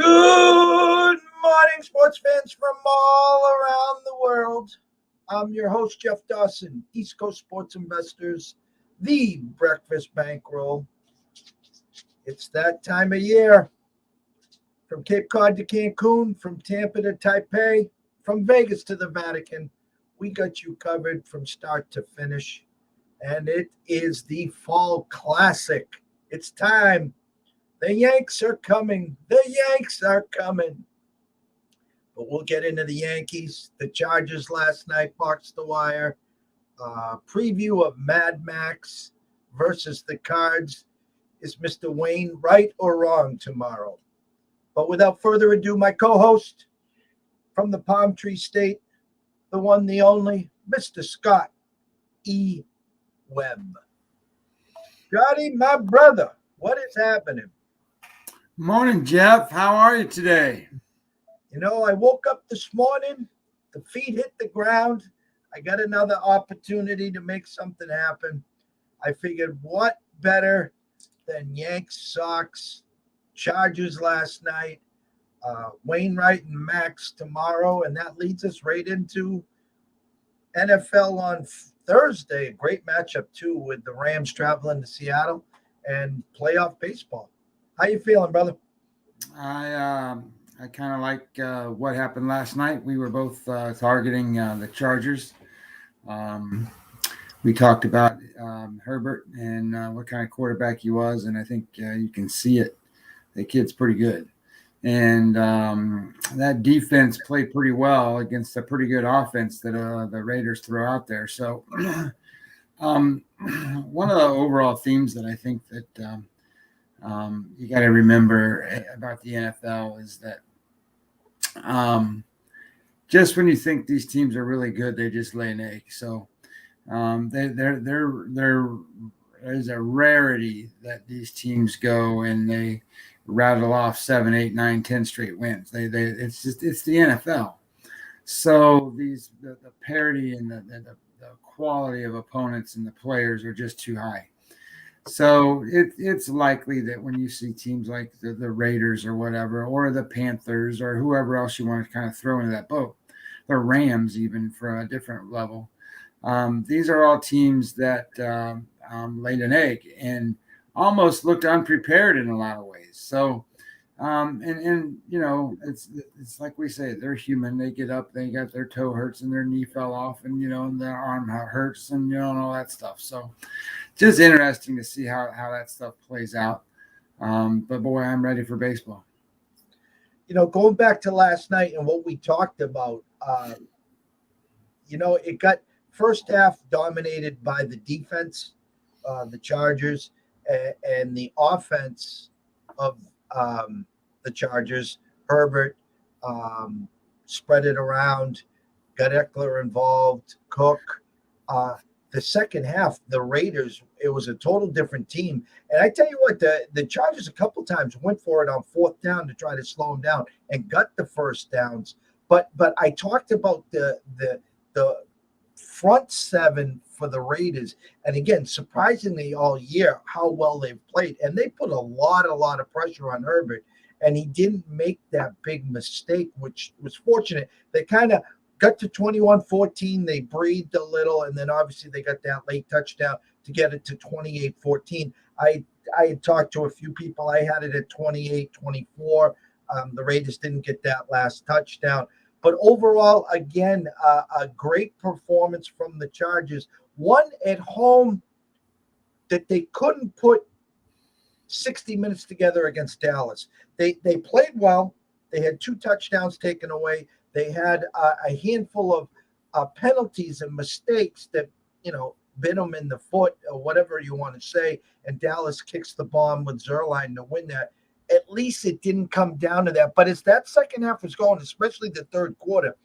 Good morning, sports fans from all around the world. I'm your host, Jeff Dawson, East Coast Sports Investors, the Breakfast Bankroll. It's that time of year. From Cape Cod to Cancun, from Tampa to Taipei, from Vegas to the Vatican, we got you covered from start to finish. And it is the Fall Classic. It's time. The Yanks are coming. The Yanks are coming. But we'll get into the Yankees. The Chargers last night boxed the wire. Preview of Mad Max versus the Cards. Is Mr. Wayne right or wrong tomorrow? But without further ado, my co-host from the Palm Tree State, the one, the only, Mr. Scott E. Webb. Scotty, my brother, what is happening? Morning, Jeff. How are you today? You know, I woke up this morning, the feet hit the ground. I got another opportunity to make something happen. I figured what better than Yanks, Sox, Chargers last night, Wainwright and Max tomorrow, and that leads us right into NFL on Thursday. A great matchup, too, with the Rams traveling to Seattle and playoff baseball. How you feeling, brother? I kind of like what happened last night. We were both targeting the Chargers. We talked about Herbert and what kind of quarterback he was, and I think you can see it. The kid's pretty good. And that defense played pretty well against a pretty good offense that the Raiders throw out there. So one of the overall themes that I think that you got to remember about the NFL is that just when you think these teams are really good, they just lay an egg. So there's a rarity that these teams go and they rattle off 7, 8, 9, 10 straight wins. It's the NFL. So the parity and the quality of opponents and the players are just too high. So it's likely that when you see teams like the Raiders or whatever, or the Panthers or whoever else you want to kind of throw into that boat, the Rams even for a different level, these are all teams that laid an egg and almost looked unprepared in a lot of ways. So, and you know, it's like we say, they're human. They get up, they got their toe hurts and their knee fell off, and and their arm hurts, and and all that stuff. So, just interesting to see how that stuff plays out. But boy, I'm ready for baseball. Going back to last night and what we talked about, it got first half dominated by the defense, the Chargers, and the offense of the Chargers. Herbert spread it around, got Eckler involved, Cook. The second half, the Raiders, it was a total different team. And I tell you what, the Chargers a couple times went for it on fourth down to try to slow them down and got the first downs. But I talked about the front seven for the Raiders. And again, surprisingly all year, how well they've played. And they put a lot of pressure on Herbert. And he didn't make that big mistake, which was fortunate. They kind of got to 21-14. They breathed a little. And then obviously they got that late touchdown to get it to 28-14. I had talked to a few people. I had it at 28-24. The Raiders didn't get that last touchdown. But overall, again, a great performance from the Chargers. One at home that they couldn't put 60 minutes together against Dallas. They played well. They had 2 touchdowns taken away. They had a handful of penalties and mistakes that, bit them in the foot or whatever you want to say. And Dallas kicks the bomb with Zerline to win that. At least it didn't come down to that. But as that second half was going, especially the third quarter,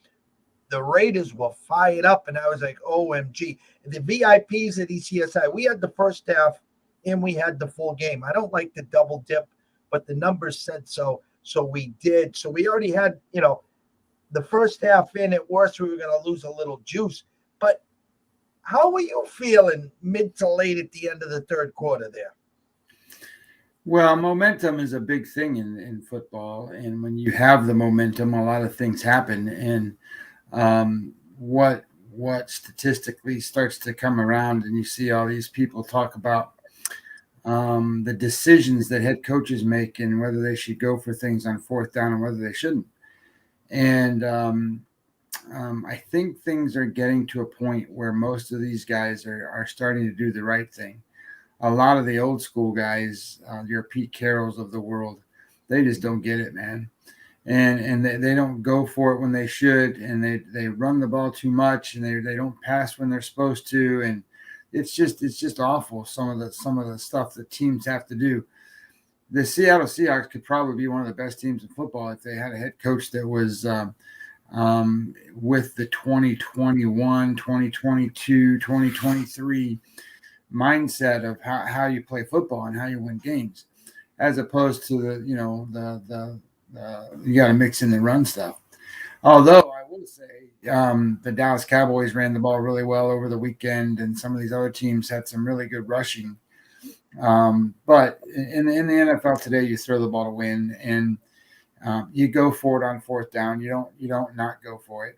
the Raiders were fired up. And I was like, OMG. The VIPs at ECSI, we had the first half and we had the full game. I don't like the double dip, but the numbers said so. So we did. So we already had, the first half in. At worst, we were going to lose a little juice. But how were you feeling mid to late at the end of the third quarter there? Well, momentum is a big thing in football, and when you have the momentum, a lot of things happen. And what statistically starts to come around, and you see all these people talk about the decisions that head coaches make and whether they should go for things on fourth down and whether they shouldn't. And I think things are getting to a point where most of these guys are starting to do the right thing. A lot of the old school guys, your Pete Carrolls of the world, they just don't get it, man. And they don't go for it when they should, and they run the ball too much, and they don't pass when they're supposed to, and it's just awful. Some of the stuff that teams have to do. The Seattle Seahawks could probably be one of the best teams in football if they had a head coach that was with the 2021, 2022, 2023 mindset of how you play football and how you win games, as opposed to the you got to mix in the run stuff. Although I will say the Dallas Cowboys ran the ball really well over the weekend, and some of these other teams had some really good rushing. But in the NFL today, you throw the ball to win, and you go for it on fourth down. You don't not go for it.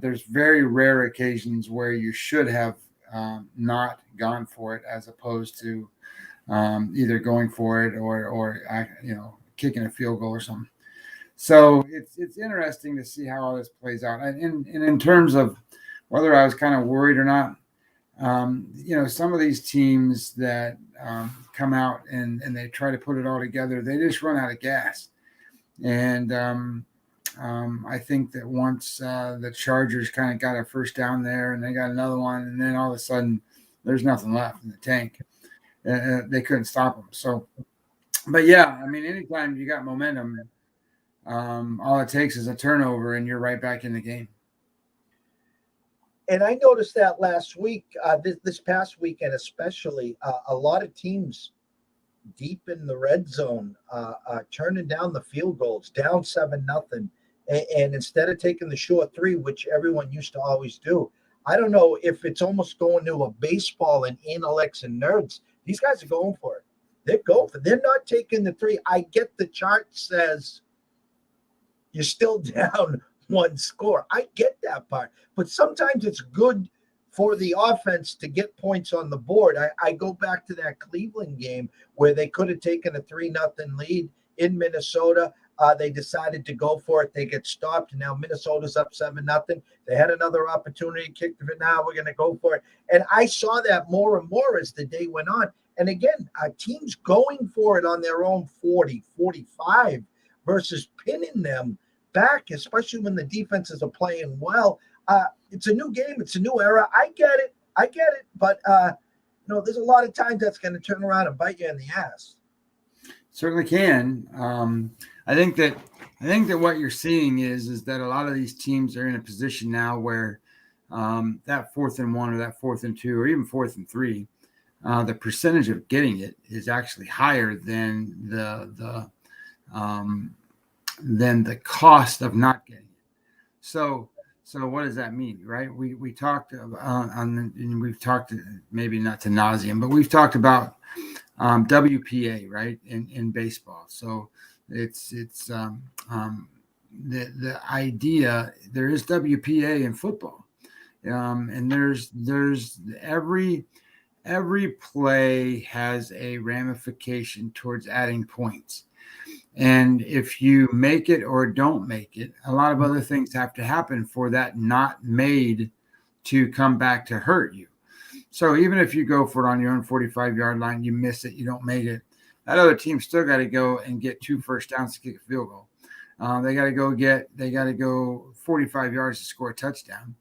There's very rare occasions where you should have not gone for it, as opposed to either going for it or kicking a field goal or something. So it's interesting to see how all this plays out. And in terms of whether I was kind of worried or not, some of these teams that come out and they try to put it all together, they just run out of gas. And I think that once the Chargers kind of got a first down there and they got another one, and then all of a sudden there's nothing left in the tank. They couldn't stop them. So, but yeah, I mean, anytime you got momentum, all it takes is a turnover and you're right back in the game. And I noticed that last week, this past weekend especially, a lot of teams deep in the red zone, turning down the field goals, down 7-0. And instead of taking the short three, which everyone used to always do, I don't know if it's almost going to a baseball and intellects and nerds. These guys are going for it. They're going for it. They're not taking the three. I get the chart says you're still down one score. I get that part. But sometimes it's good for the offense to get points on the board. I go back to that Cleveland game where they could have taken a 3-0 lead in Minnesota. They decided to go for it. They get stopped. Now Minnesota's up 7-0. They had another opportunity, kicked it. Now we're going to go for it. And I saw that more and more as the day went on. And again, teams going for it on their own 40, 45 versus pinning them back, especially when the defenses are playing well. It's a new game. It's a new era. I get it. But, there's a lot of times that's going to turn around and bite you in the ass. Certainly can. I think that what you're seeing is that a lot of these teams are in a position now where that 4th and 1 or that 4th and 2 or even 4th and 3, the percentage of getting it is actually higher than the cost of not getting it. So what does that mean, right? We talked and we've talked, maybe not to nauseam, but we've talked about WPA, right, in baseball. So it's the idea, there is WPA in football, and there's every play has a ramification towards adding points. And if you make it or don't make it, a lot of other things have to happen for that not made to come back to hurt you. So even if you go for it on your own 45-yard line, you miss it, you don't make it, that other team still got to go and get 2 first downs to kick a field goal. They got to go 45 yards to score a touchdown.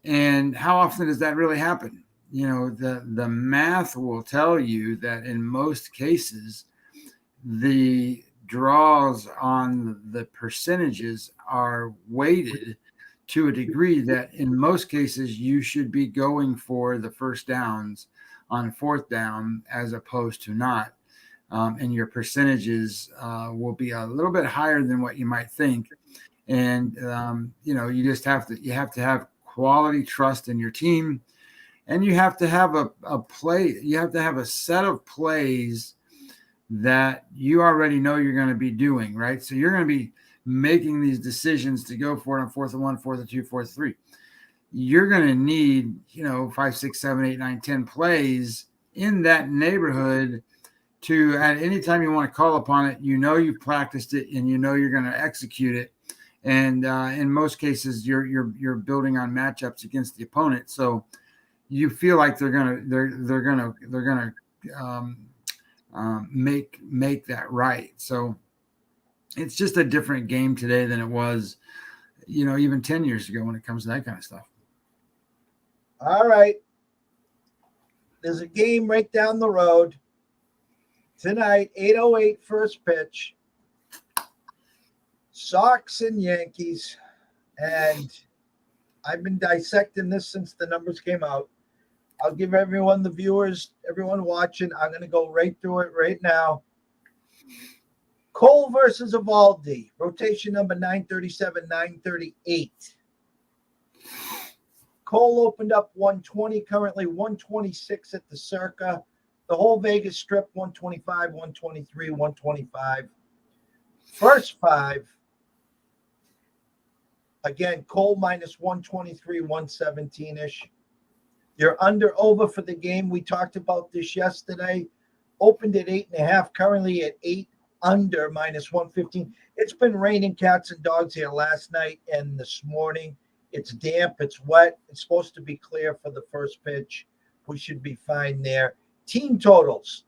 And how often does that really happen? The math will tell you that in most cases, the draws on the percentages are weighted to a degree that in most cases you should be going for the first downs on 4th down as opposed to not. And your percentages will be a little bit higher than what you might think. And, you just have to have quality trust in your team, and you have to have a play. You have to have a set of plays that you already know you're going to be doing, right? So you're going to be making these decisions to go for it on 4th and 1, 4th and 2, 4th and 3. You're going to need, 5, 6, 7, 8, 9, 10 plays in that neighborhood to, at any time you want to call upon it, you've practiced it and you're going to execute it. And in most cases, you're building on matchups against the opponent, so you feel like they're gonna make that right. So it's just a different game today than it was, even 10 years ago when it comes to that kind of stuff. All right. There's a game right down the road tonight, 8:08 first pitch. Sox and Yankees. And I've been dissecting this since the numbers came out. I'll give everyone, the viewers, everyone watching, I'm going to go right through it right now. Cole versus Evaldi, rotation number 937, 938. Cole opened up 120, currently 126 at the Circa. The whole Vegas Strip, 125, 123, 125. First 5. Again, Cole minus 123, 117-ish. You're under over for the game. We talked about this yesterday. Opened at 8.5, currently at 8 under minus 115. It's been raining cats and dogs here last night and this morning. It's damp. It's wet. It's supposed to be clear for the first pitch. We should be fine there. Team totals.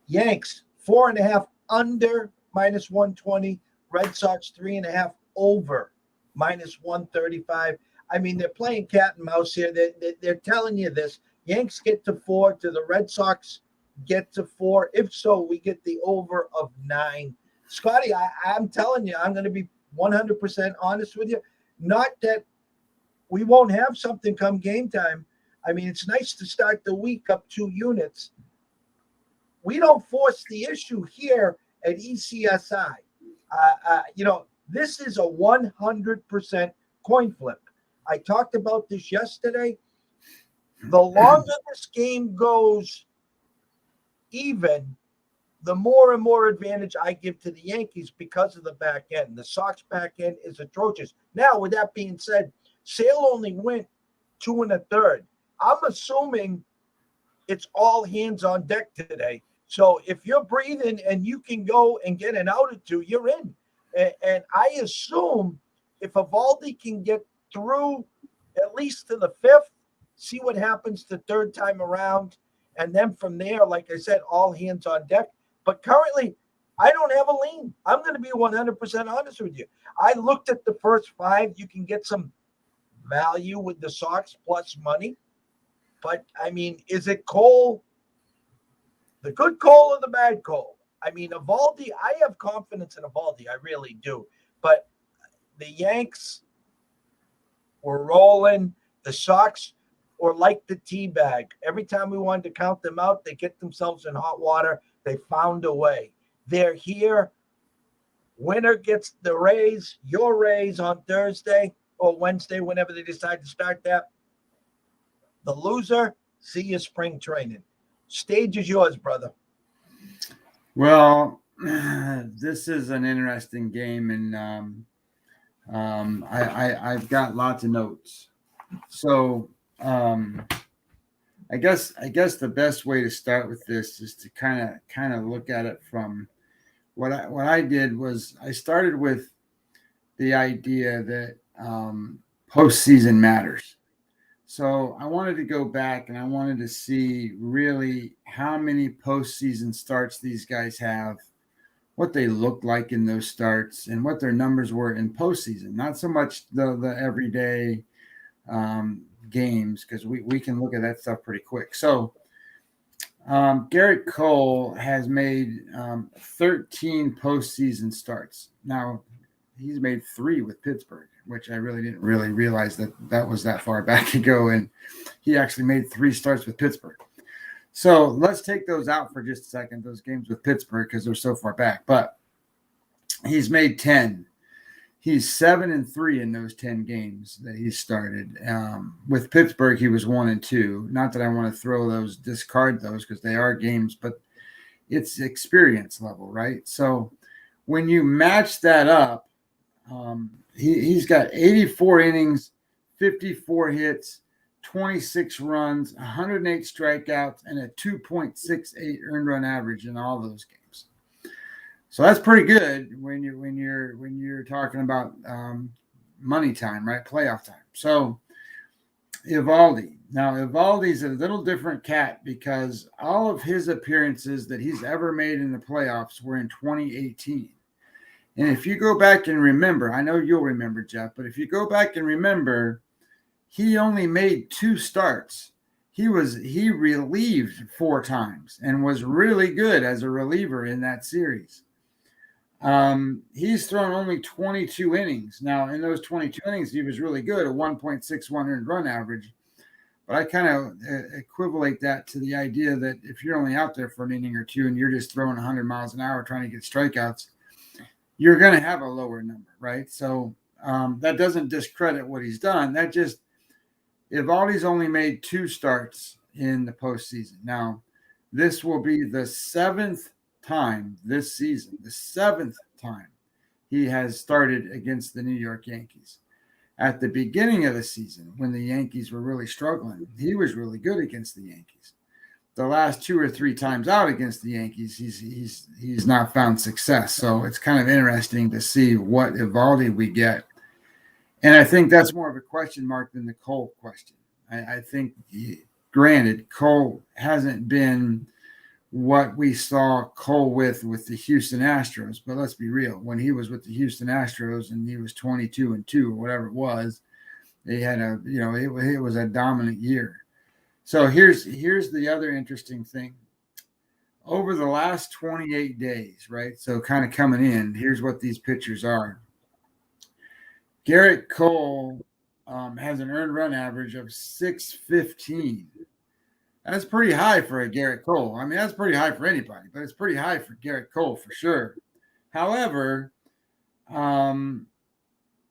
Yanks, 4.5 under minus 120. Red Sox, 3.5 over minus 135. I mean, they're playing cat and mouse here. They're telling you this. Yanks get to 4. Do the Red Sox get to 4? If so, we get the over of 9. Scotty, I'm telling you, I'm going to be 100% honest with you. Not that we won't have something come game time. I mean, it's nice to start the week up 2 units. We don't force the issue here at ECSI. This is a 100% coin flip. I talked about this yesterday. The longer this game goes even, the more and more advantage I give to the Yankees because of the back end. The Sox back end is atrocious. Now, with that being said, Sale only went 2 1/3. I'm assuming it's all hands on deck today. So if you're breathing and you can go and get an out or 2, you're in. And I assume if Evaldi can get through at least to the 5th, see what happens the 3rd time around. And then from there, like I said, all hands on deck. But currently, I don't have a lean. I'm going to be 100% honest with you. I looked at the first 5. You can get some value with the Sox plus money. But, I mean, is it Cole, the good Cole or the bad Cole? I mean, Evaldi, I have confidence in Evaldi. I really do. But the Yanks were rolling. The Sox were like the tea bag. Every time we wanted to count them out, they get themselves in hot water. They found a way. They're here. Winner gets the Rays, your Rays on Thursday or Wednesday, whenever they decide to start that. The loser, see you spring training. Stage is yours, brother. Well, this is an interesting game, and I've got lots of notes. So I guess the best way to start with this is to kind of look at it from what I did was I started with the idea that postseason matters. So I wanted to go back and I wanted to see really how many postseason starts these guys have, what they looked like in those starts, and what their numbers were in postseason. Not so much the everyday games, because we can look at that stuff pretty quick. So Garrett Cole has made 13 postseason starts. Now, he's made 3 with Pittsburgh, which I really didn't realize that was that far back ago. And he actually made 3 starts with Pittsburgh. So let's take those out for just a second, those games with Pittsburgh, because they're so far back. But he's made 10. He's 7-3 in those 10 games that he started. With Pittsburgh, he was 1-2. Not that I want to discard those because they are games, but it's experience level, right? So when you match that up, he's got 84 innings, 54 hits, 26 runs, 108 strikeouts, and a 2.68 earned run average in all those games. So that's pretty good when you're talking about money time, right? Playoff time. So Eovaldi. Now Eovaldi's a little different cat because all of his appearances that he's ever made in the playoffs were in 2018. And if you go back and remember, I know you'll remember, Jeff, but if you go back and remember, he only made 2 starts. He relieved 4 times and was really good as a reliever in that series. He's thrown only 22 innings. Now, in those 22 innings, he was really good, a 1.61 earned run average. But I kind of equivalent that to the idea that if you're only out there for an inning or two and you're just throwing 100 miles an hour trying to get strikeouts, you're going to have a lower number, right? So that doesn't discredit what he's done. That just, Eovaldi's only made 2 starts in the postseason. Now, this will be the 7th time this season, the 7th time he has started against the New York Yankees. At the beginning of the season, when the Yankees were really struggling, he was really good against the Yankees. The last 2 or 3 times out against the Yankees, he's not found success. So it's kind of interesting to see what Eovaldi we get. And I think that's more of a question mark than the Cole question. I think, granted, Cole hasn't been what we saw Cole with the Houston Astros, but let's be real. When he was with the Houston Astros and he was 22-2 or whatever it was, they had it was a dominant year. So here's the other interesting thing. Over the last 28 days, right? So kind of coming in, here's what these pitchers are. Garrett Cole has an earned run average of 615. That's pretty high for a Garrett Cole. I mean, that's pretty high for anybody, but it's pretty high for Garrett Cole for sure. However,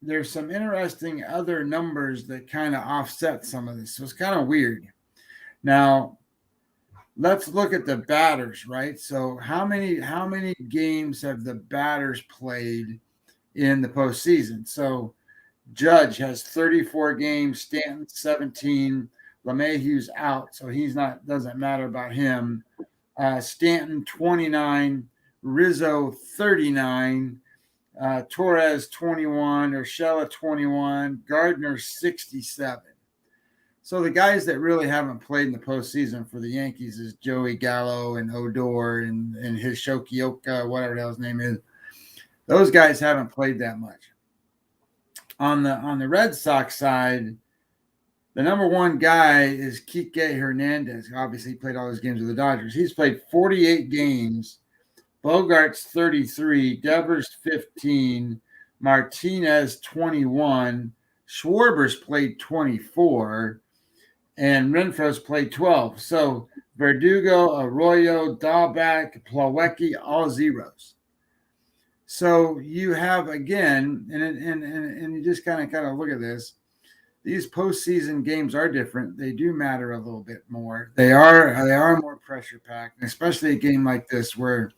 there's some interesting other numbers that kind of offset some of this. So it's kind of weird. Now, let's look at the batters, right? So how many games have the batters played in the postseason? So Judge has 34 games, Stanton 17, LeMahieu's out, so doesn't matter about him. Stanton 29, Rizzo 39, Torres 21, Urshela 21, Gardner 67. So the guys that really haven't played in the postseason for the Yankees is Joey Gallo and Odor and his Shokioka, whatever the hell his name is. Those guys haven't played that much. On the Red Sox side, the number 1 guy is Kike Hernandez. Obviously, he played all his games with the Dodgers. He's played 48 games. Bogart's 33, Devers 15, Martinez 21, Schwarber's played 24, and Renfro's played 12. So Verdugo, Arroyo, Dahlbeck, Plawecki, all zeros. So you have, again, and you just kind of look at this. These postseason games are different. They do matter a little bit more. They are more pressure packed, especially a game like this where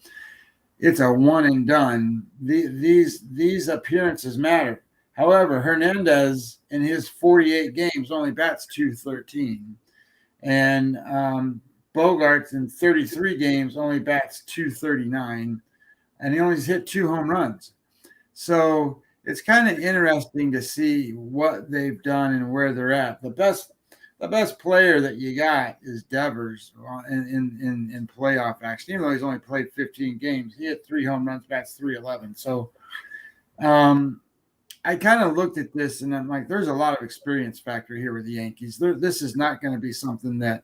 it's a one and done. These appearances matter. However, Hernandez in his 48 games only bats .213, and Bogarts in 33 games only bats .239, and he only hit 2 home runs. So it's kind of interesting to see what they've done and where they're at. The best player that you got is Devers in playoff action. Even though he's only played 15 games, he hit 3 home runs, bats .311. So I kind of looked at this and I'm like, there's a lot of experience factor here with the Yankees. This is not going to be something that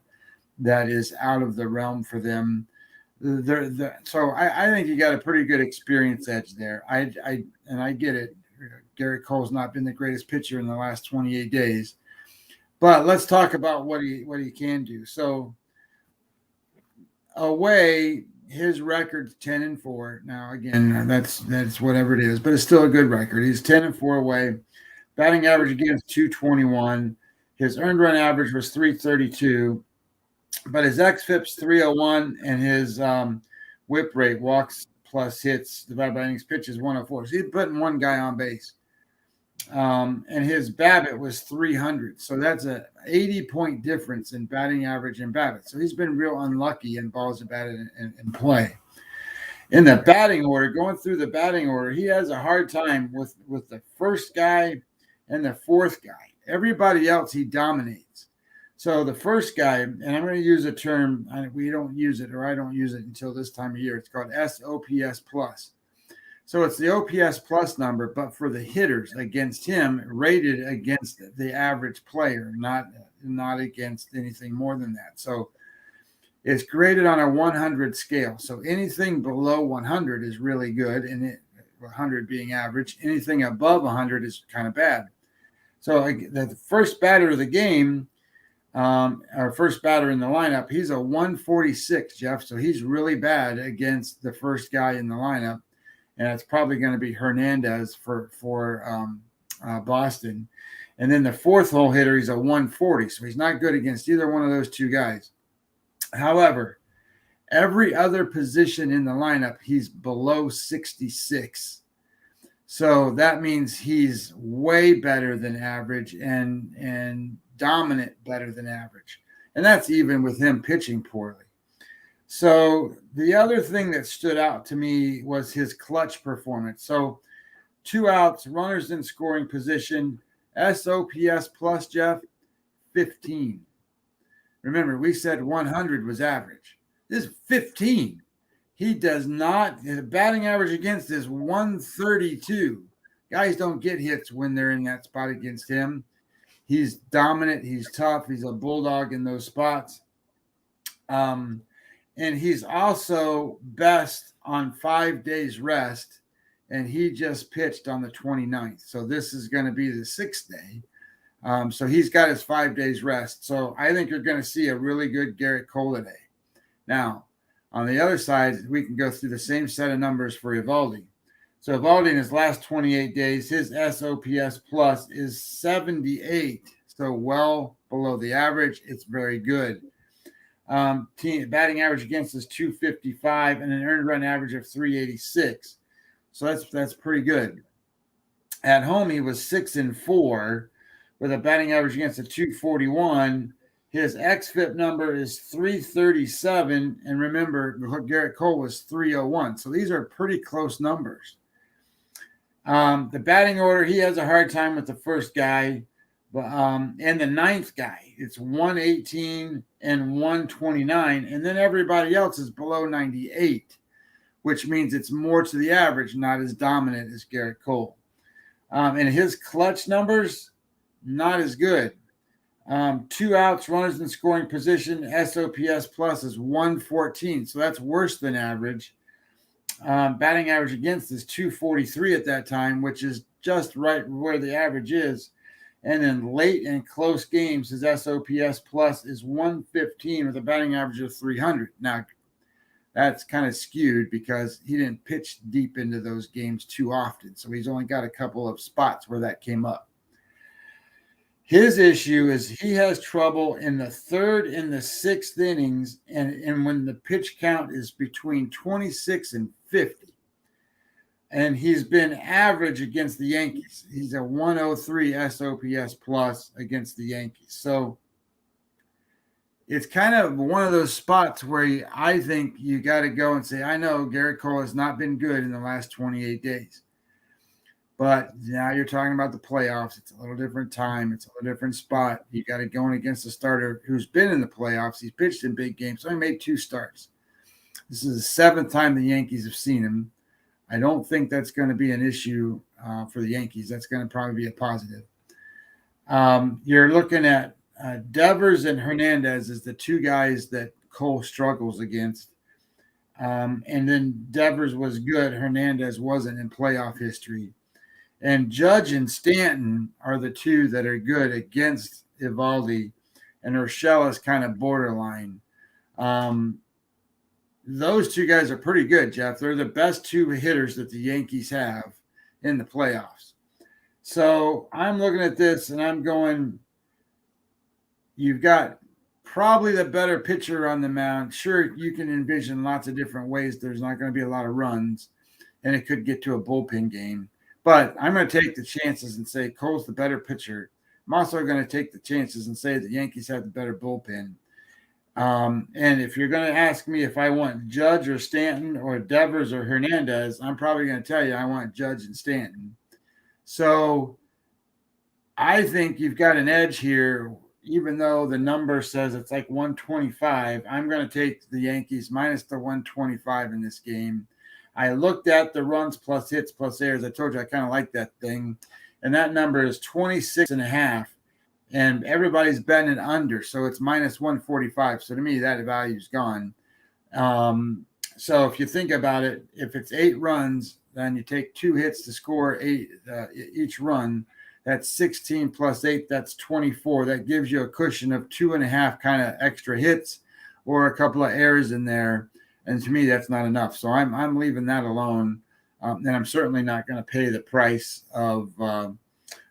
is out of the realm for them. So I think you got a pretty good experience edge there. I get it. Garrett Cole's not been the greatest pitcher in the last 28 days, but let's talk about what he can do. So away, his record's 10-4. Now again, that's whatever it is, but it's still a good record. He's 10-4 away. Batting average against .221. His earned run average was .332. But his xFIP's 301 and his whip rate, walks plus hits divided by innings pitched is 104. So he's putting one guy on base. And his BABIP was 300. So that's a 80-point difference in batting average and BABIP. So he's been real unlucky in balls at bat and play. In the batting order, going through the batting order, he has a hard time with the first guy and the fourth guy. Everybody else he dominates. So the first guy, and I'm going to use a term, we don't use it, or I don't use it until this time of year. It's called SOPS plus. So it's the OPS plus number, but for the hitters against him, rated against the average player, not against anything more than that. So it's graded on a 100 scale. So anything below 100 is really good, and 100 being average. Anything above 100 is kind of bad. So the first batter of the game, our first batter in the lineup, he's a 146, Jeff. So he's really bad against the first guy in the lineup. And it's probably going to be Hernandez for Boston. And then the fourth hole hitter, he's a 140. So he's not good against either one of those two guys. However, every other position in the lineup, he's below 66. So that means he's way better than average and dominant better than average. And that's even with him pitching poorly. So the other thing that stood out to me was his clutch performance. So 2 outs, runners in scoring position, SOPS plus, Jeff, 15. Remember, we said 100 was average. This is 15. He does not, his batting average against is 132. Guys don't get hits when they're in that spot against him. He's dominant. He's tough. He's a bulldog in those spots. And he's also best on 5 days rest, and he just pitched on the 29th. So this is going to be the 6th day. So he's got his 5 days rest. So I think you're going to see a really good Garrett Cole today. Now, on the other side, we can go through the same set of numbers for Eovaldi. So Eovaldi in his last 28 days, his SOPS plus is 78. So well below the average. It's very good. Team batting average against is 255 and an earned run average of 386. So that's pretty good. At home, he was 6-4 with a batting average against a 241. His xFIP number is 337. And remember, Garrett Cole was 301. So these are pretty close numbers. The batting order, he has a hard time with the first guy. And the ninth guy, it's 118 and 129, and then everybody else is below 98, which means it's more to the average, not as dominant as Garrett Cole. And his clutch numbers, not as good. 2 outs, runners in scoring position, SOPS plus is 114, so that's worse than average. Batting average against is 243 at that time, which is just right where the average is. And in late and close games, his SOPS plus is 115 with a batting average of 300. Now, that's kind of skewed because he didn't pitch deep into those games too often. So he's only got a couple of spots where that came up. His issue is he has trouble in the 3rd and the 6th innings, and when the pitch count is between 26 and 50. And he's been average against the Yankees. He's a 103 SOPS plus against the Yankees. So it's kind of one of those spots where I think you got to go and say, I know Garrett Cole has not been good in the last 28 days. But now you're talking about the playoffs. It's a little different time. It's a little different spot. You got to go in against a starter who's been in the playoffs. He's pitched in big games. So he made 2 starts. This is the 7th time the Yankees have seen him. I don't think that's going to be an issue for the Yankees. That's going to probably be a positive. You're looking at Devers and Hernandez as the 2 guys that Cole struggles against. And then Devers was good. Hernandez wasn't in playoff history. And Judge and Stanton are the 2 that are good against Eovaldi. And Urshela is kind of borderline. Those 2 guys are pretty good, Jeff. They're the best 2 hitters that the Yankees have in the playoffs. So I'm looking at this and I'm going, you've got probably the better pitcher on the mound. Sure, you can envision lots of different ways. There's not going to be a lot of runs, and it could get to a bullpen game. But I'm going to take the chances and say Cole's the better pitcher. I'm also going to take the chances and say the Yankees have the better bullpen. And if you're going to ask me if I want Judge or Stanton or Devers or Hernandez, I'm probably going to tell you I want Judge and Stanton. So I think you've got an edge here, even though the number says it's like 125. I'm going to take the Yankees minus the 125 in this game. I looked at the runs plus hits plus errors. I told you I kind of like that thing. And that number is 26.5. And everybody's betting under. So it's minus 145. So to me, that value's gone. So if you think about it, if it's 8 runs, then you take 2 hits to score 8 each run. That's 16 plus 8. That's 24. That gives you a cushion of 2.5 kind of extra hits or a couple of errors in there. And to me, that's not enough. So I'm leaving that alone. And I'm certainly not going to pay the price of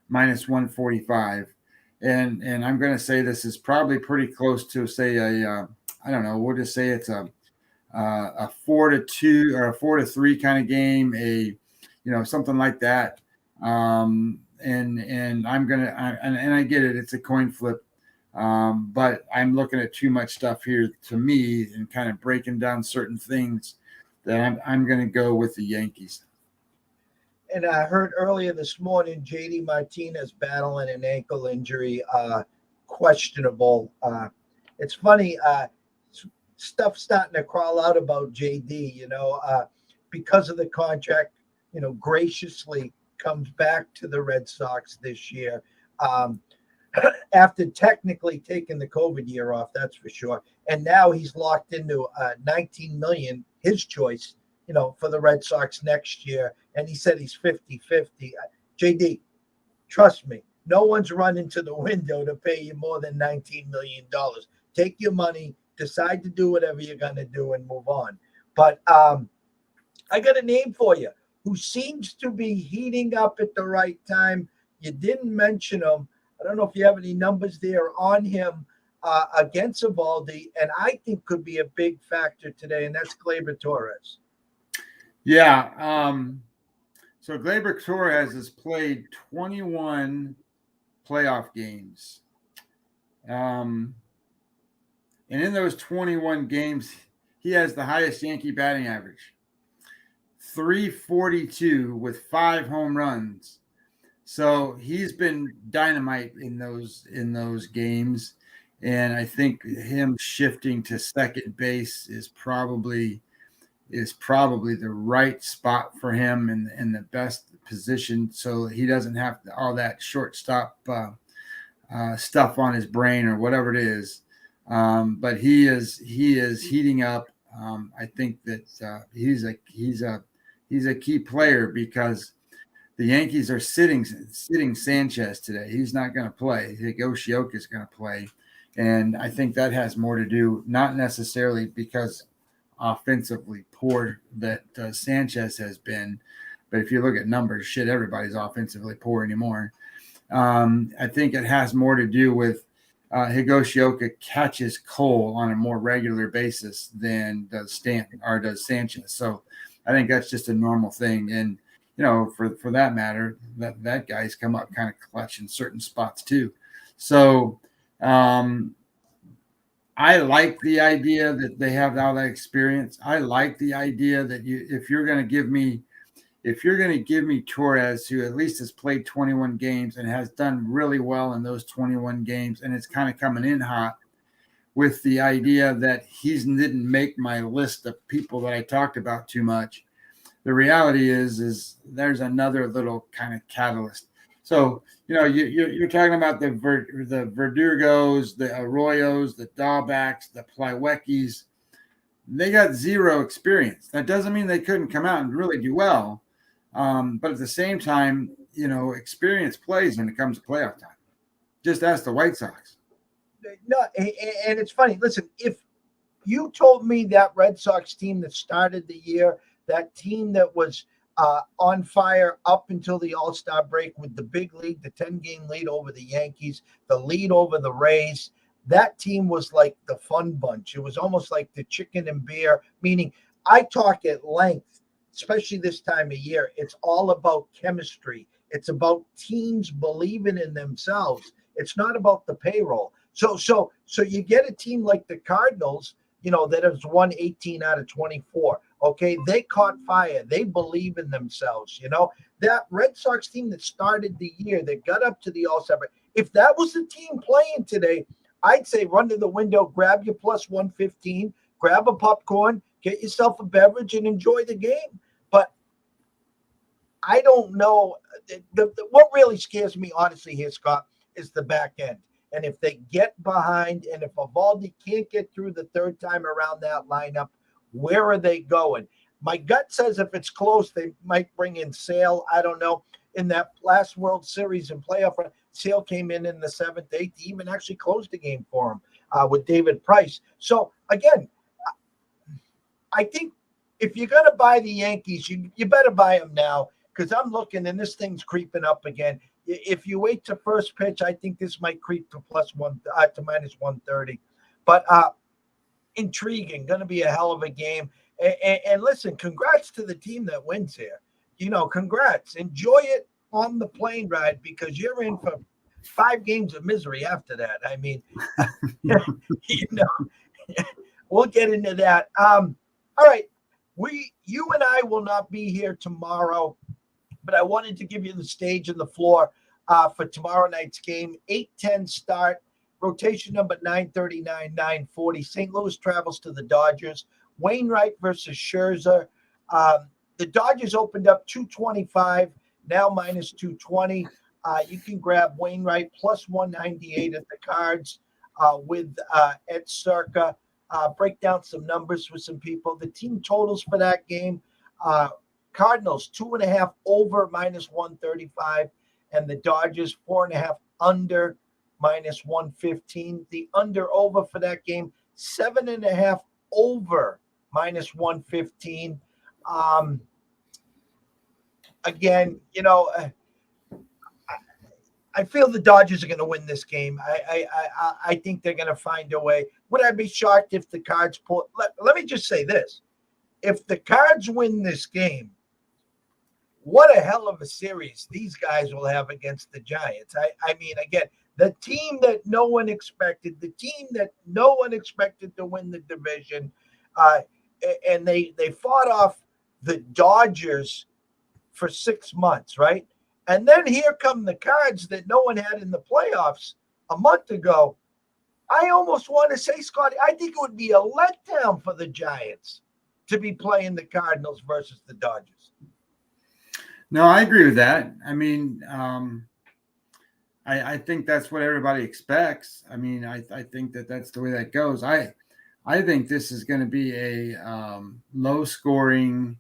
minus 145. And I'm going to say this is probably pretty close to, say, I don't know, we'll just say it's a 4-2 or a 4-3 kind of game, something like that. And I'm going to, and I get it. It's a coin flip. But I'm looking at too much stuff here to me and kind of breaking down certain things that I'm going to go with the Yankees. And I heard earlier this morning, JD Martinez battling an ankle injury, questionable. It's funny, stuff starting to crawl out about JD, because of the contract, graciously comes back to the Red Sox this year. After technically taking the COVID year off, that's for sure. And now he's locked into $19 million, his choice, for the Red Sox next year. And he said he's 50-50. JD, trust me, no one's running to the window to pay you more than $19 million. Take your money, decide to do whatever you're going to do and move on. But I got a name for you who seems to be heating up at the right time. You didn't mention him. I don't know if you have any numbers there on him against Eovaldi, and I think could be a big factor today, and that's Gleyber Torres. Yeah. So Gleyber Torres has played 21 playoff games. And in those 21 games, he has the highest Yankee batting average, 342 with 5 home runs. So he's been dynamite in those games. And I think him shifting to second base is probably the right spot for him and the best position, so he doesn't have all that shortstop stuff on his brain or whatever it is. But he is heating up. I think that he's a key player because the Yankees are sitting Sanchez today. He's not going to play. Higashioka is going to play, and I think that has more to do, not necessarily because offensively poor that Sanchez has been, but if you look at numbers, everybody's offensively poor anymore. I think it has more to do with Higashioka catches Cole on a more regular basis than does Stanton or does Sanchez. So I think that's just a normal thing. And for that matter, that guy's come up kind of clutch in certain spots too. So I like the idea that they have all that experience. I like the idea that if you're going to give me Torres, who at least has played 21 games and has done really well in those 21 games, and it's kind of coming in hot, with the idea that he didn't make my list of people that I talked about too much. The reality is there's another little kind of catalyst. So, you're talking about the Verdugos, the Arroyos, the Dahlbacks, the Plyweckies. They got zero experience. That doesn't mean they couldn't come out and really do well. But at the same time, experience plays when it comes to playoff time. Just ask the White Sox. No, and it's funny. Listen, if you told me that Red Sox team that started the year, that team that was on fire up until the All-Star break with the big lead, the 10-game lead over the Yankees, the lead over the Rays, that team was like the fun bunch. It was almost like the chicken and beer, meaning I talk at length, especially this time of year. It's all about chemistry. It's about teams believing in themselves. It's not about the payroll. So you get a team like the Cardinals, that has won 18 out of 24. Okay, they caught fire. They believe in themselves. That Red Sox team that started the year, that got up to the All-Star break. If that was the team playing today, I'd say run to the window, grab your plus 115, grab a popcorn, get yourself a beverage, and enjoy the game. But I don't know. What really scares me, honestly, here, Scott, is the back end. And if they get behind, and if Evaldi can't get through the third time around that lineup, where are they going? My gut says if it's close, they might bring in Sale. I don't know. In that last World Series and playoff run, Sale came in the seventh, eighth, even actually closed the game for him with David Price. So, again, I think if you're going to buy the Yankees, you better buy them now, because I'm looking and this thing's creeping up again. If you wait to first pitch, I think this might creep to to minus 130. But intriguing, going to be a hell of a game. And listen, congrats to the team that wins here. Congrats. Enjoy it on the plane ride, because you're in for 5 games of misery after that. I mean, we'll get into that. All right. You and I will not be here tomorrow, but I wanted to give you the stage and the floor for tomorrow night's game. 8:10 start, rotation number 939, 940. St. Louis travels to the Dodgers. Wainwright versus Scherzer. The Dodgers opened up 225, now minus 220. You can grab Wainwright plus 198 at the Cards with Ed Circa. Break down some numbers for some people. The team totals for that game: Cardinals 2.5 over minus 135, and the Dodgers 4.5 under minus 115. The under over for that game 7.5 over minus 115. Again, I feel the Dodgers are going to win this game. I think they're going to find a way. Would I be shocked if the Cards pull? Let me just say this. If the Cards win this game, what a hell of a series these guys will have against the Giants. I mean, again, the team that no one expected, to win the division, and they fought off the Dodgers for 6 months, right? And then here come the Cards that no one had in the playoffs a month ago. I almost want to say, Scotty, I think it would be a letdown for the Giants to be playing the Cardinals versus the Dodgers. No, I agree with that. I mean, I think that's what everybody expects. I mean, I think that's the way that goes. I think this is going to be a low scoring,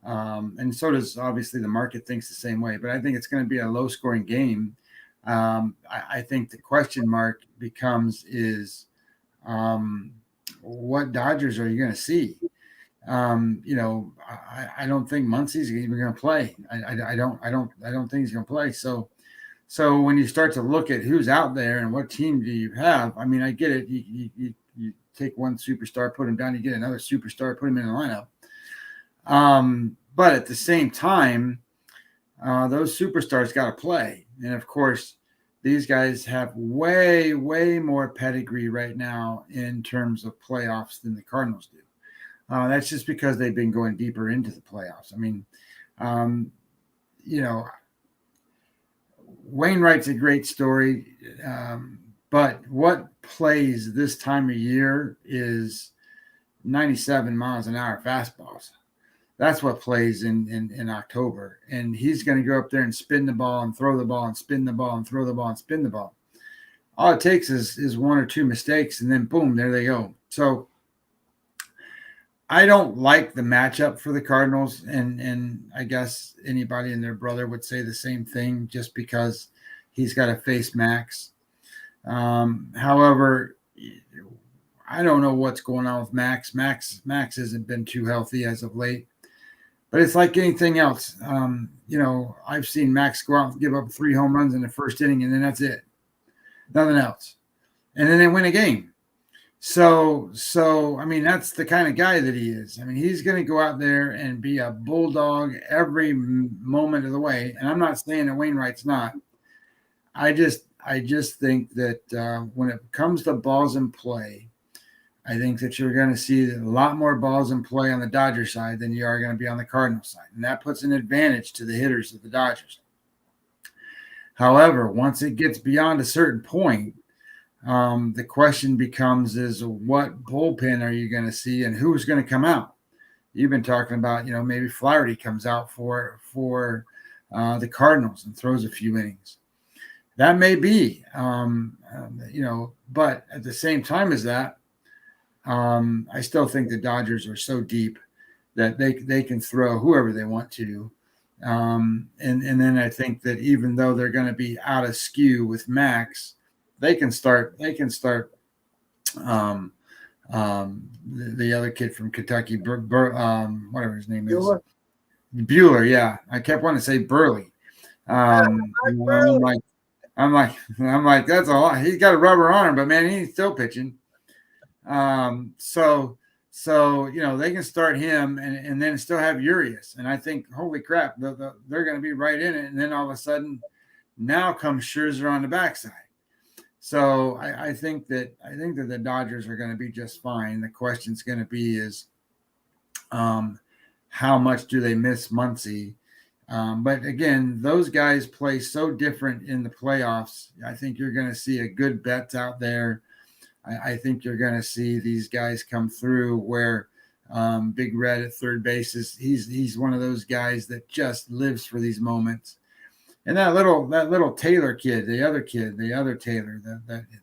and so does obviously the market thinks the same way, but I think it's going to be a low scoring game. I think the question mark is what Dodgers are you going to see? I don't think Muncy's even going to play. I don't think he's going to play. So when you start to look at who's out there and what team do you have, I mean, I get it. You take one superstar, put him down, you get another superstar, put him in the lineup. But at the same time, those superstars got to play. And of course, these guys have way, way more pedigree right now in terms of playoffs than the Cardinals do. That's just because they've been going deeper into the playoffs. I mean, Wainwright's a great story. But what plays this time of year is 97 miles an hour fastballs. That's what plays in October. And he's going to go up there and spin the ball and throw the ball and spin the ball and throw the ball and spin the ball. All it takes is one or two mistakes, and then boom, there they go. So I don't like the matchup for the Cardinals, and I guess anybody and their brother would say the same thing just because he's got to face Max. However, I don't know what's going on with Max. Max hasn't been too healthy as of late, but it's like anything else. I've seen Max go out and give up 3 home runs in the first inning, and then that's it. Nothing else. and then they win a game. So I mean, that's the kind of guy that he is. I mean, he's going to go out there and be a bulldog every moment of the way. And I'm not saying that Wainwright's not. I just think that when it comes to balls in play, I think that you're going to see a lot more balls in play on the Dodgers side than you are going to be on the Cardinals side, and that puts an advantage to the hitters of the Dodgers. However, once it gets beyond a certain point, the question becomes is what bullpen are you going to see and who's going to come out? You've been talking about, maybe Flaherty comes out for the Cardinals and throws a few innings. That may be, but at the same time as that, I still think the Dodgers are so deep that they can throw whoever they want to. And then I think that even though they're going to be out of skew with Max, they can start the other kid from Kentucky, whatever his name is. Bueller, yeah. I kept wanting to say Burley. I'm like, that's a lot. He's got a rubber arm, but man, he's still pitching. So they can start him and then still have Urias. And I think, holy crap, they're going to be right in it. And then all of a sudden, now comes Scherzer on the backside. So I think that the Dodgers are going to be just fine. The question's going to be is, how much do they miss Muncy? But again, those guys play so different in the playoffs. I think you're going to see a good bets out there. I think you're going to see these guys come through where Big Red at third base he's one of those guys that just lives for these moments. And that little Taylor kid, the other Taylor,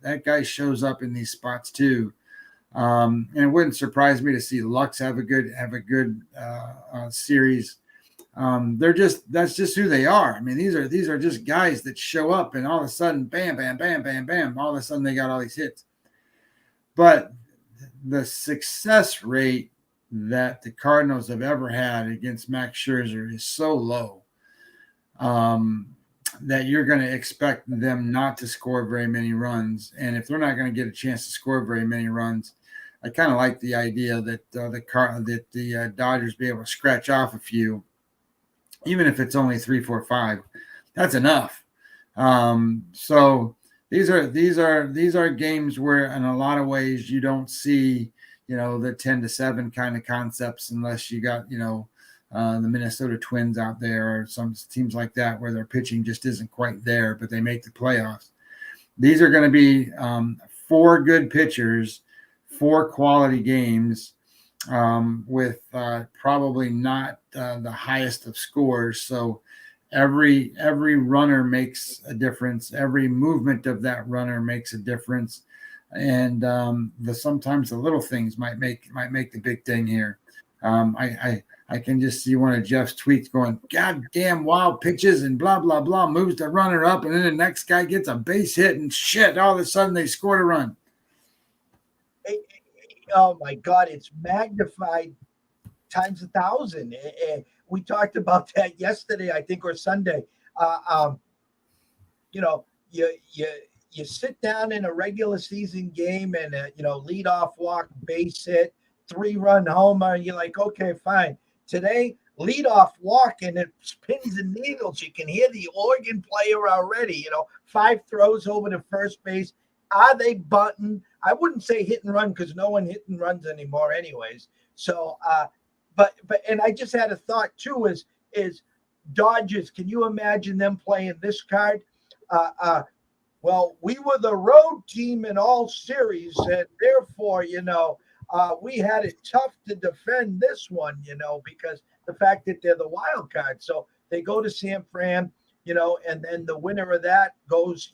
that guy shows up in these spots too. And it wouldn't surprise me to see Lux have a good series. That's just who they are. I mean, these are just guys that show up and all of a sudden, bam, bam, bam, bam, bam. All of a sudden they got all these hits. But the success rate that the Cardinals have ever had against Max Scherzer is so low that you're going to expect them not to score very many runs. And if they're not going to get a chance to score very many runs, I kind of like the idea that the Dodgers be able to scratch off a few, even if it's only 3, 4, 5. That's enough. So these are games where, in a lot of ways, you don't see, the 10-7 kind of concepts unless you got, the Minnesota Twins out there or some teams like that where their pitching just isn't quite there, but they make the playoffs. These are going to be 4 good pitchers, 4 quality games with probably not the highest of scores. So every runner makes a difference. Every movement of that runner makes a difference. And sometimes the little things might make the big thing here. I can just see one of Jeff's tweets going, God damn, wild pitches and blah, blah, blah, moves the runner up, and then the next guy gets a base hit and shit, all of a sudden they scored a run. Oh my God, it's magnified times 1,000. We talked about that yesterday, I think, or Sunday. You sit down in a regular season game and leadoff walk, base hit, 3-run homer, and you're like, okay, fine. Today, leadoff walk and it pins and needles. You can hear the organ player already. 5 throws over to first base. Are they bunting? I wouldn't say hit and run because no one hit and runs anymore, anyways. So, but and I just had a thought too. Is Dodgers? Can you imagine them playing this card? Well, we were the road team in all series, and therefore, we had it tough to defend this one, because the fact that they're the wild card. So they go to San Fran, and then the winner of that goes,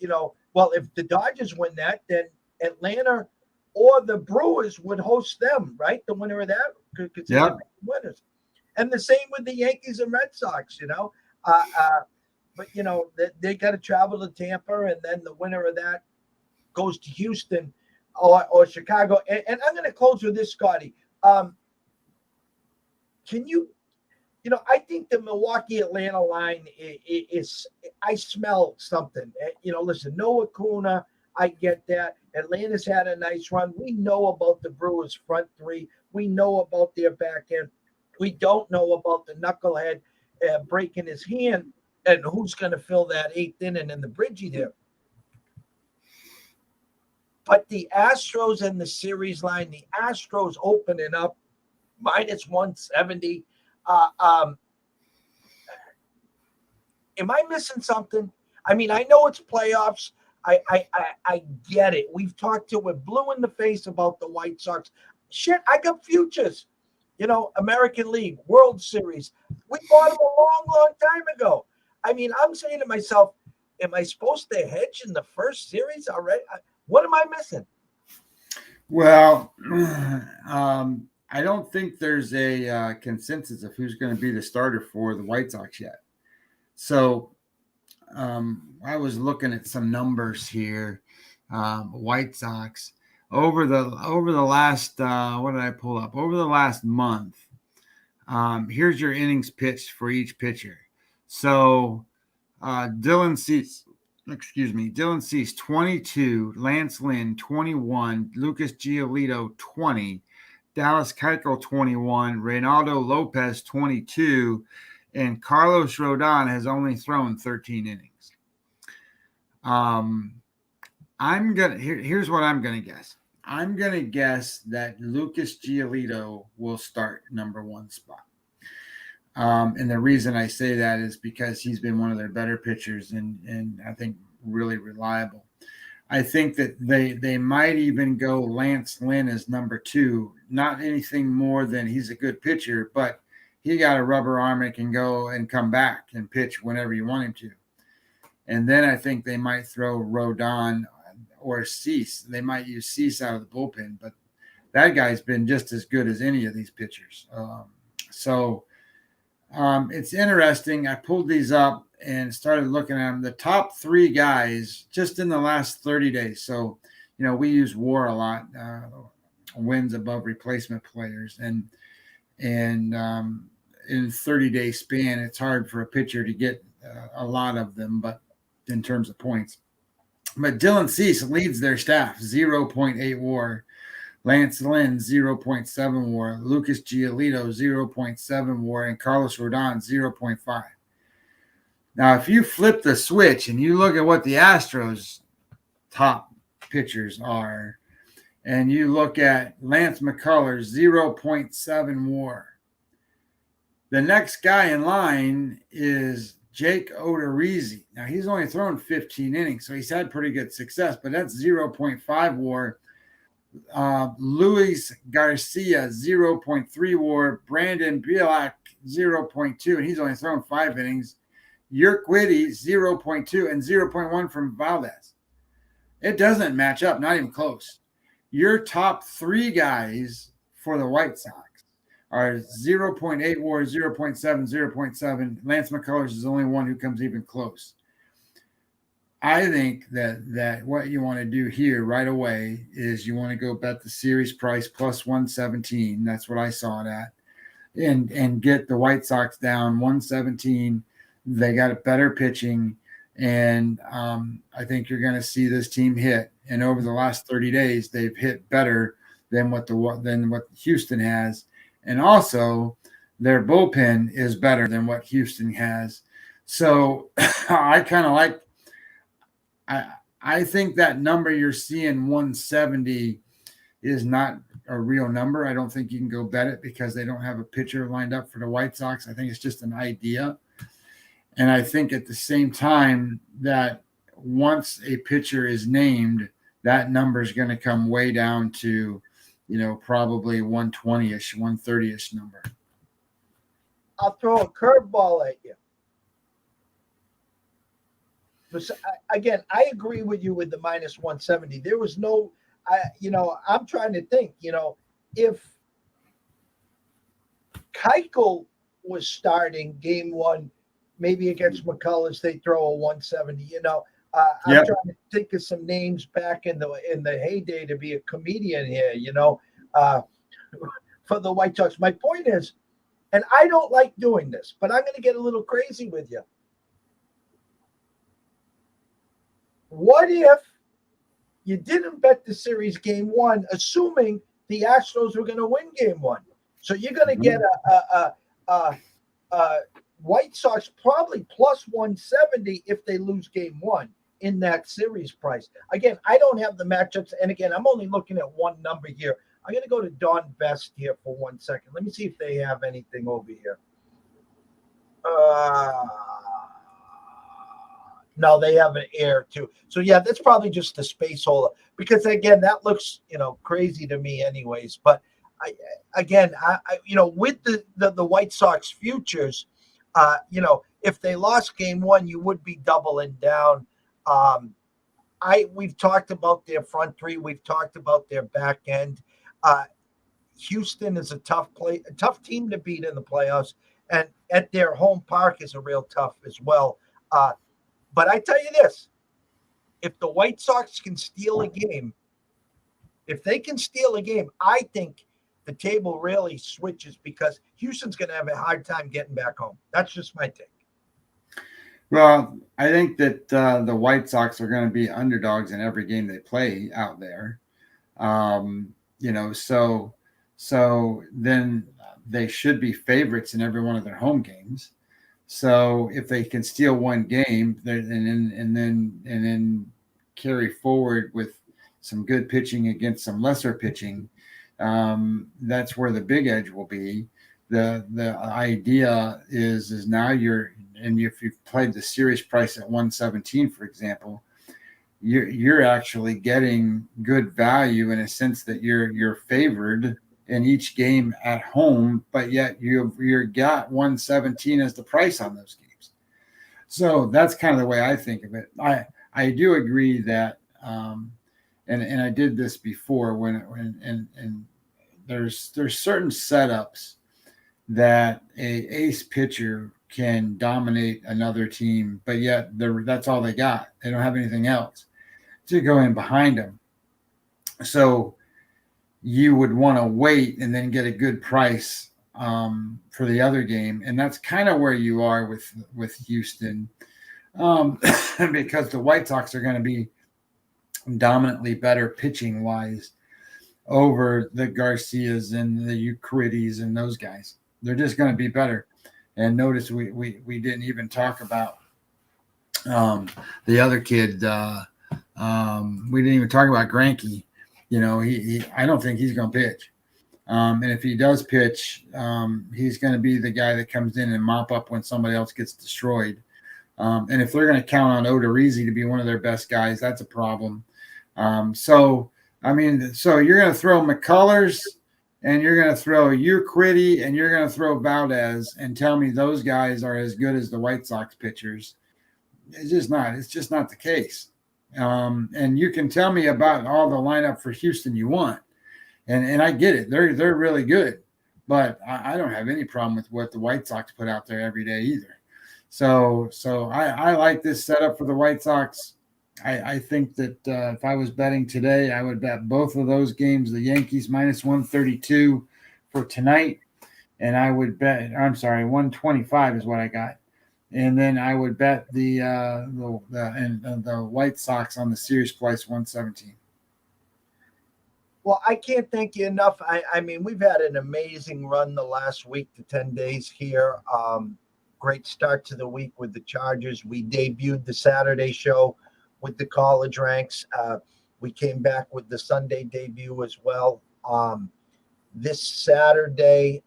well, if the Dodgers win that, then Atlanta or the Brewers would host them, right? The winner of that could consider winners. And the same with the Yankees and Red Sox, but they got to travel to Tampa, and then the winner of that goes to Houston or Chicago. And I'm going to close with this, Scotty. Can you, I think the Milwaukee-Atlanta line is I smell something. Listen, no Acuna. I get that. Atlanta's had a nice run. We know about the Brewers' front three. We know about their back end. We don't know about the knucklehead breaking his hand and who's going to fill that eighth inning in the Bridgie there. But the Astros and the series line, the Astros opening up minus 170. Am I missing something? I mean, I know it's playoffs. I get it. We've talked to it blue in the face about the White Sox. Shit, I got futures. American League, World Series. We bought them a long, long time ago. I mean, I'm saying to myself, am I supposed to hedge in the first series already? What am I missing? Well, I don't think there's a consensus of who's going to be the starter for the White Sox yet. So I was looking at some numbers here. White Sox over the last what did I pull up? Over the last month. Here's your innings pitched for each pitcher. So Dylan Cease 22, Lance Lynn 21, Lucas Giolito 20, Dallas Keuchel 21, Reynaldo Lopez 22, and Carlos Rodon has only thrown 13 innings. Here's what I'm gonna guess. I'm gonna guess that Lucas Giolito will start number one spot. And the reason I say that is because he's been one of their better pitchers and I think really reliable. I think that they might even go Lance Lynn as number two. Not anything more than he's a good pitcher, but he got a rubber arm and can go and come back and pitch whenever you want him to. And then I think they might throw Rodon or Cease. They might use Cease out of the bullpen, but that guy's been just as good as any of these pitchers. It's interesting. I pulled these up and started looking at them. The top three guys just in the last 30 days. So, we use WAR a lot, wins above replacement players. And in 30-day span, it's hard for a pitcher to get a lot of them, but in terms of points. But Dylan Cease leads their staff, 0.8 WAR. Lance Lynn, 0.7 WAR. Lucas Giolito, 0.7 WAR. And Carlos Rodon, 0.5. Now, if you flip the switch and you look at what the Astros' top pitchers are, and you look at Lance McCullers, 0.7 WAR. The next guy in line is Jake Odorizzi. Now, he's only thrown 15 innings, so he's had pretty good success, but that's 0.5 WAR. Luis Garcia, 0.3 WAR. Brandon Bielak, 0.2, and he's only thrown 5 innings. Urquidy, 0.2, and 0.1 from Valdez. It doesn't match up, not even close. Your top three guys for the White Sox are 0.8 WAR, 0.7, 0.7. Lance McCullers is the only one who comes even close. I think that what you want to do here right away is you want to go bet the series price plus 117. That's what I saw it at. And get the White Sox down 117. They got better pitching. And I think you're going to see this team hit. And over the last 30 days, they've hit better than what Houston has. And also, their bullpen is better than what Houston has. So I kind of like. I think that number you're seeing, 170, is not a real number. I don't think you can go bet it because they don't have a pitcher lined up for the White Sox. I think it's just an idea. And I think at the same time that once a pitcher is named, that number is going to come way down to, probably 120-ish, 130-ish number. I'll throw a curveball at you. But again, I agree with you with the minus 170. There was no, I'm trying to think, if Keuchel was starting game one, maybe against McCullers, they throw a 170. I'm trying to think of some names back in the heyday to be a comedian here. For the White Sox. My point is, and I don't like doing this, but I'm going to get a little crazy with you. What if you didn't bet the series game one, assuming the Astros were going to win game one. So you're going to get a White Sox probably plus 170 if they lose game one in that series price. Again, I don't have the matchups. And again, I'm only looking at one number here. I'm going to go to Don Best here for 1 second. Let me see if they have anything over here. No, they have an air too. So yeah, that's probably just the space holder because again, that looks crazy to me, anyways. But I with the White Sox futures, if they lost game one, you would be doubling down. We've talked about their front three. We've talked about their back end. Houston is a tough team to beat in the playoffs, and at their home park is a real tough as well. But I tell you this, if the White Sox can steal a game, I think the table really switches because Houston's going to have a hard time getting back home. That's just my take. Well, I think that the White Sox are going to be underdogs in every game they play out there. So then they should be favorites in every one of their home games. So if they can steal one game and then carry forward with some good pitching against some lesser pitching, that's where the big edge will be. The idea is now if you've played the series price at 117, for example, you're actually getting good value in a sense that you're favored in each game at home, but yet you're got 117 as the price on those games. So that's kind of the way I think of it. I do agree that, and I did this before when there's certain setups that a ace pitcher can dominate another team, but yet that's all they got. They don't have anything else to go in behind them. So you would want to wait and then get a good price for the other game. And that's kind of where you are with Houston because the White Sox are going to be dominantly better pitching wise over the Garcias and the Euclides and those guys. They're just going to be better. And notice we didn't even talk about the other kid. We didn't even talk about Greinke. I don't think he's going to pitch. And if he does pitch, he's going to be the guy that comes in and mop up when somebody else gets destroyed. And if they're going to count on Odorizzi to be one of their best guys, that's a problem. So you're going to throw McCullers and you're going to throw Urquidy and you're going to throw Valdez and tell me those guys are as good as the White Sox pitchers. It's just not the case. And you can tell me about all the lineup for Houston you want. And I get it. They're really good, but I don't have any problem with what the White Sox put out there every day either. So I like this setup for the White Sox. I think that if I was betting today, I would bet both of those games, the Yankees minus 132 for tonight. And I would bet, 125 is what I got. And then I would bet the White Sox on the series price 117. Well, I can't thank you enough. I mean, we've had an amazing run the last week to 10 days here. Great start to the week with the Chargers. We debuted the Saturday show with the college ranks. We came back with the Sunday debut as well. This Saturday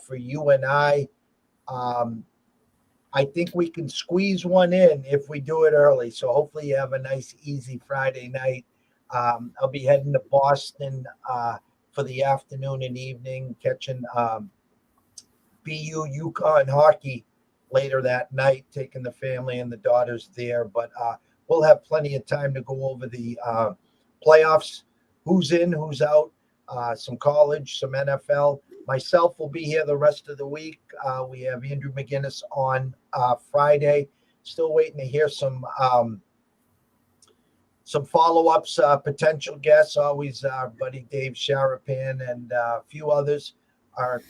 for you and I think we can squeeze one in if we do it early. So hopefully you have a nice, easy Friday night. I'll be heading to Boston for the afternoon and evening, catching BU UConn hockey later that night, taking the family and the daughters there. But we'll have plenty of time to go over the playoffs, who's in, who's out, some college, some NFL. Myself will be here the rest of the week. We have Andrew McGinnis on Friday. Still waiting to hear some follow-ups, potential guests. Always our buddy Dave Sharapan and a few others are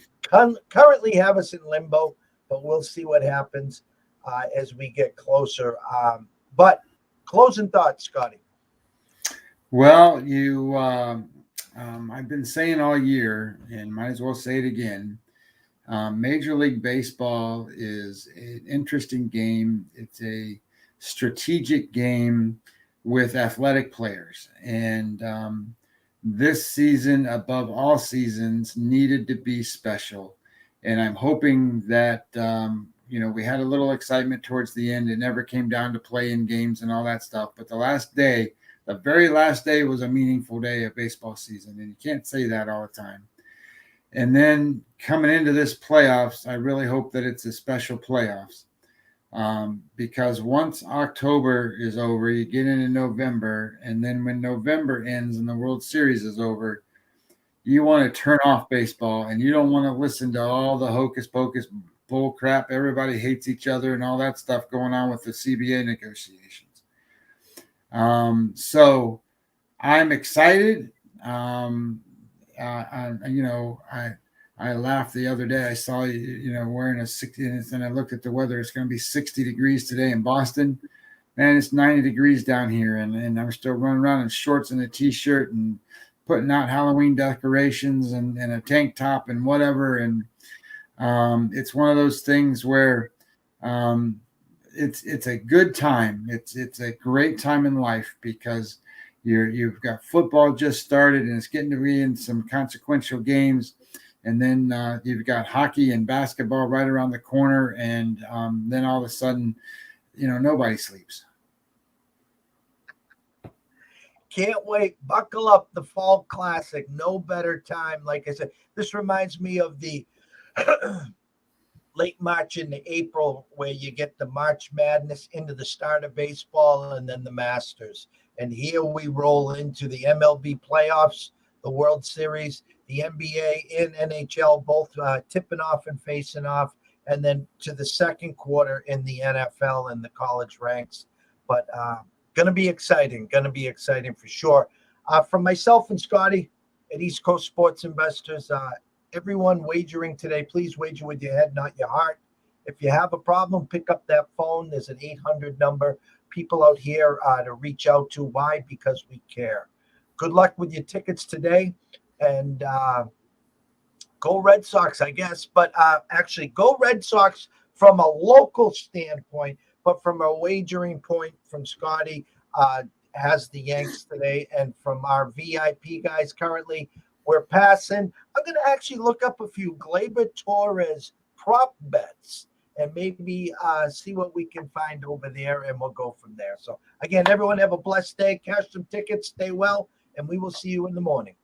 currently have us in limbo, but we'll see what happens as we get closer. But closing thoughts, Scotty. Well, I've been saying all year, and might as well say it again. Major League Baseball is an interesting game. It's a strategic game with athletic players. And this season, above all seasons, needed to be special. And I'm hoping that, we had a little excitement towards the end. It never came down to play-in games and all that stuff. But the very last day was a meaningful day of baseball season. And you can't say that all the time. And then coming into this playoffs, I really hope that it's a special playoffs, because once October is over, you get into November, and then when November ends and the World Series is over, you want to turn off baseball and you don't want to listen to all the hocus pocus bull crap. Everybody hates each other and all that stuff going on with the CBA negotiations. So I'm excited. I laughed the other day. I saw you wearing a 60, and I looked at the weather. It's going to be 60 degrees today in Boston. Man, it's 90 degrees down here, and I'm still running around in shorts and a t-shirt and putting out Halloween decorations and a tank top and whatever. And it's one of those things where it's a good time. It's a great time in life because you've got football just started and it's getting to be in some consequential games. And then you've got hockey and basketball right around the corner. And then all of a sudden, nobody sleeps. Can't wait. Buckle up. The Fall Classic. No better time. Like I said, this reminds me of the late March into April, where you get the March Madness into the start of baseball and then the Masters. And here we roll into the MLB playoffs, the World Series, the NBA and NHL both tipping off and facing off, and then to the second quarter in the NFL and the college ranks. But going to be exciting for sure. From myself and Scotty at East Coast Sports Investors, everyone wagering today, please wager with your head, not your heart. If you have a problem, pick up that phone. There's an 800 number. People out here to reach out to. Why? Because we care. Good luck with your tickets today. And go Red Sox, I guess. But actually, go Red Sox from a local standpoint. But from a wagering point, from Scotty, has the Yanks today. And from our VIP guys currently, we're passing. I'm going to actually look up a few Gleyber Torres prop bets and maybe see what we can find over there, and we'll go from there. So, again, everyone have a blessed day. Cash some tickets. Stay well, and we will see you in the morning.